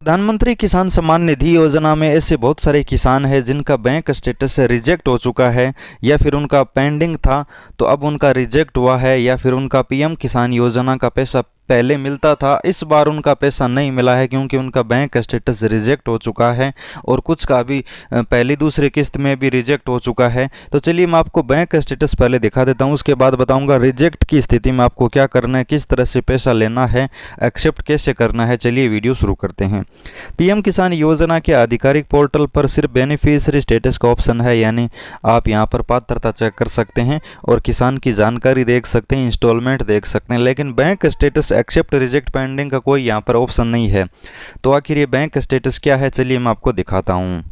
प्रधानमंत्री किसान सम्मान निधि योजना में ऐसे बहुत सारे किसान हैं जिनका बैंक स्टेटस रिजेक्ट हो चुका है या फिर उनका पेंडिंग था तो अब उनका रिजेक्ट हुआ है, या फिर उनका पीएम किसान योजना का पैसा पहले मिलता था, इस बार उनका पैसा नहीं मिला है क्योंकि उनका बैंक स्टेटस रिजेक्ट हो चुका है और कुछ का भी पहली दूसरी किस्त में भी रिजेक्ट हो चुका है। तो चलिए मैं आपको बैंक स्टेटस पहले दिखा देता हूं, उसके बाद बताऊंगा रिजेक्ट की स्थिति में आपको क्या करना है, किस तरह से पैसा लेना है, एक्सेप्ट कैसे करना है। चलिए वीडियो शुरू करते हैं। पीएम किसान योजना के आधिकारिक पोर्टल पर सिर्फ बेनिफिशियरी स्टेटस का ऑप्शन है, यानी आप यहां पर पात्रता चेक कर सकते हैं और किसान की जानकारी देख सकते हैं, इंस्टॉलमेंट देख सकते हैं, लेकिन bank status accept reject pending का कोई यहाँ पर ऑप्शन नहीं है। तो आखिर ये बैंक स्टेटस क्या है, चलिए मैं आपको दिखाता हूँ।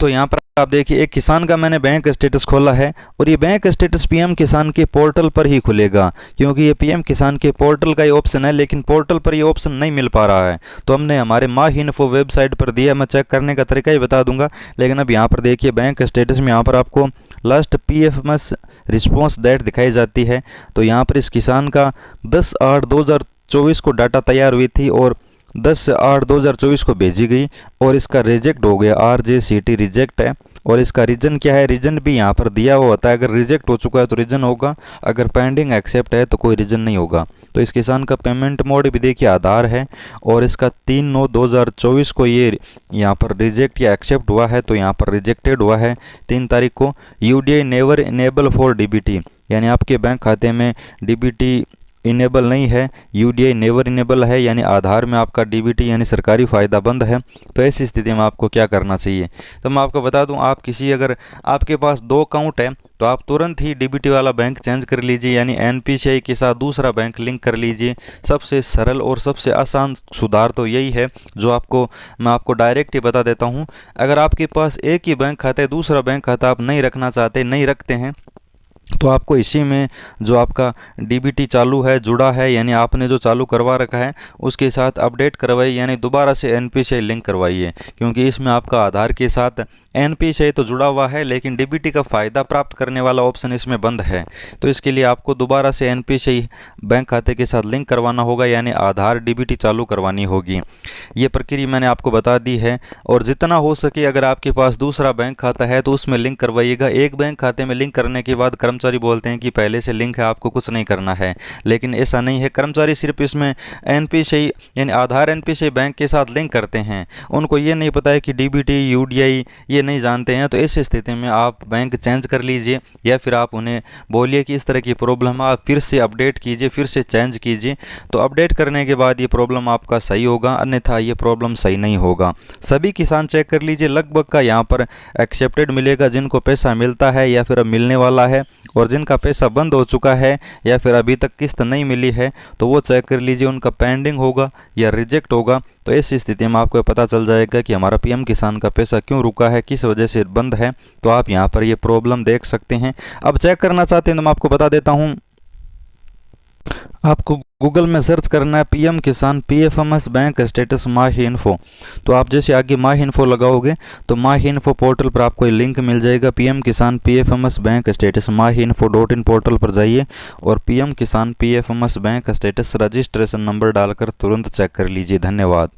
तो यहाँ पर आप देखिए एक किसान का मैंने बैंक स्टेटस खोला है और ये बैंक स्टेटस पीएम किसान के पोर्टल पर ही खुलेगा, क्योंकि ये पीएम किसान के पोर्टल का ही ऑप्शन है, लेकिन पोर्टल पर ये ऑप्शन नहीं मिल पा रहा है। तो हमने हमारे माही इन्फो वेबसाइट पर दिया, मैं चेक करने का तरीका ही बता दूंगा। लेकिन अब यहाँ पर देखिए बैंक स्टेटस में यहाँ पर आपको लास्ट PFMS रिस्पॉन्स डेट दिखाई जाती है। तो यहाँ पर इस किसान का 10/8/2024 को डाटा तैयार हुई थी और 10/8/2024 को भेजी गई और इसका रिजेक्ट हो गया, RJCT रिजेक्ट है। और इसका रीजन क्या है, रीजन भी यहाँ पर दिया हुआ होता है। अगर रिजेक्ट हो चुका है तो रीजन होगा, अगर पेंडिंग एक्सेप्ट है तो कोई रीजन नहीं होगा। तो इस किसान का पेमेंट मोड भी देखिए आधार है और इसका 3/9/2024 को ये यहाँ पर रिजेक्ट या एक्सेप्ट हुआ है, तो यहाँ पर रिजेक्टेड हुआ है 3 तारीख को। UDI never enable for DBT, यानी आपके बैंक खाते में DBT इनेबल नहीं है, UDI नेवर इनेबल है, यानी आधार में आपका DBT यानी सरकारी फ़ायदा बंद है। तो ऐसी स्थिति में आपको क्या करना चाहिए, तो मैं आपको बता दूं, आप अगर आपके पास 2 अकाउंट है तो आप तुरंत ही DBT वाला बैंक चेंज कर लीजिए, यानी NPCI के साथ दूसरा बैंक लिंक कर लीजिए। सबसे सरल और सबसे आसान सुधार तो यही है जो मैं आपको डायरेक्ट ही बता देता हूँ। अगर आपके पास एक ही बैंक खाता है, दूसरा बैंक खाता आप नहीं रखना चाहते, नहीं रखते हैं, तो आपको इसी में जो आपका DBT चालू है, जुड़ा है, यानी आपने जो चालू करवा रखा है उसके साथ अपडेट करवाइए, यानी दोबारा से NPCI लिंक करवाइए, क्योंकि इसमें आपका आधार के साथ NPCI तो जुड़ा हुआ है लेकिन DBT का फ़ायदा प्राप्त करने वाला ऑप्शन इसमें बंद है। तो इसके लिए आपको दोबारा से NPCI बैंक खाते के साथ लिंक करवाना होगा, यानी आधार DBT चालू करवानी होगी। ये प्रक्रिया मैंने आपको बता दी है और जितना हो सके अगर आपके पास दूसरा बैंक खाता है तो उसमें लिंक करवाइएगा। एक बैंक खाते में लिंक करने के बाद कर्मचारी बोलते हैं कि पहले से लिंक है, आपको कुछ नहीं करना है, लेकिन ऐसा नहीं है। कर्मचारी सिर्फ इसमें NPCI यानी आधार NPCI बैंक के साथ लिंक करते हैं, उनको ये नहीं पता है कि DBT UDI ये नहीं जानते हैं। तो ऐसी स्थिति में आप बैंक चेंज कर लीजिए, या फिर आप उन्हें बोलिए कि इस तरह की प्रॉब्लम है, आप फिर से अपडेट कीजिए, फिर से चेंज कीजिए। तो अपडेट करने के बाद ये प्रॉब्लम आपका सही होगा, अन्यथा ये प्रॉब्लम सही नहीं होगा। सभी किसान चेक कर लीजिए, लगभग का यहाँ पर एक्सेप्टेड मिलेगा, जिनको पैसा मिलता है या फिर अब मिलने वाला है, और जिनका पैसा बंद हो चुका है या फिर अभी तक किस्त नहीं मिली है तो वो चेक कर लीजिए, उनका पेंडिंग होगा या रिजेक्ट होगा। तो ऐसी स्थिति में आपको पता चल जाएगा कि हमारा पीएम किसान का पैसा क्यों रुका है, किस वजह से बंद है। तो आप यहाँ पर ये प्रॉब्लम देख सकते हैं। अब चेक करना चाहते हैं तो मैं आपको बता देता हूँ, आपको गूगल में सर्च करना है पीएम किसान PFMS बैंक स्टेटस माही इन्फो। तो आप जैसे आगे माही इन्फो लगाओगे तो माही इन्फो पोर्टल पर आपको लिंक मिल जाएगा, पीएम किसान PFMS बैंक स्टेटस माही इन्फो.in पोर्टल पर जाइए और पीएम किसान PFMS bank status registration number डालकर तुरंत चेक कर लीजिए। धन्यवाद।